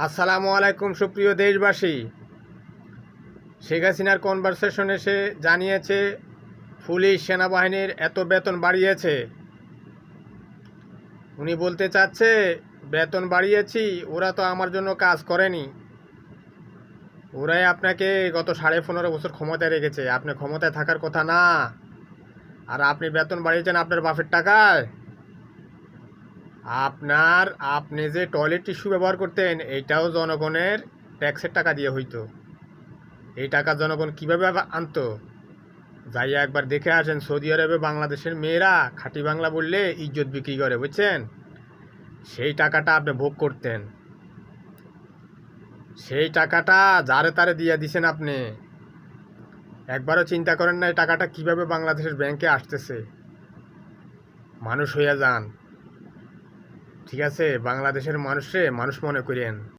আসসালামু আলাইকুম সুপ্রিয় দেশবাসী। শেখ হাসিনার কনভারসেশনে সে জানিয়েছে পুলিশ সেনাবাহিনীর এত বেতন বাড়িয়েছে। উনি বলতে চাচ্ছে বেতন বাড়িয়েছি, ওরা তো আমার জন্য কাজ করেনি, ওরাই আপনাকে গত 15.5 বছর ক্ষমতায় রেখেছে। আপনি ক্ষমতায় থাকার কথা না, আর আপনি বেতন বাড়িয়েছেন আপনার বাপের টাকায়। আপনি যে টয়লেট টিস্যু ব্যবহার করতেন এইটাও জনগণের ট্যাক্সের টাকা দিয়ে হইতো। এই টাকা জনগণ কীভাবে আনতো? যাইয়া একবার দেখে আসেন সৌদি আরবে বাংলাদেশের মেয়েরা খাঁটি বাংলা বললে ইজ্জত বিক্রি করে, বুঝছেন? সেই টাকাটা আপনি ভোগ করতেন, সেই টাকাটা যারে তারে দিয়ে দিছেন আপনি। একবারও চিন্তা করেন না এই টাকাটা কিভাবে বাংলাদেশের ব্যাংকে আসতেছে। মানুষ হইয়া যান, ঠিক আছে? বাংলাদেশের মানুষে মানুষ মনে করেন।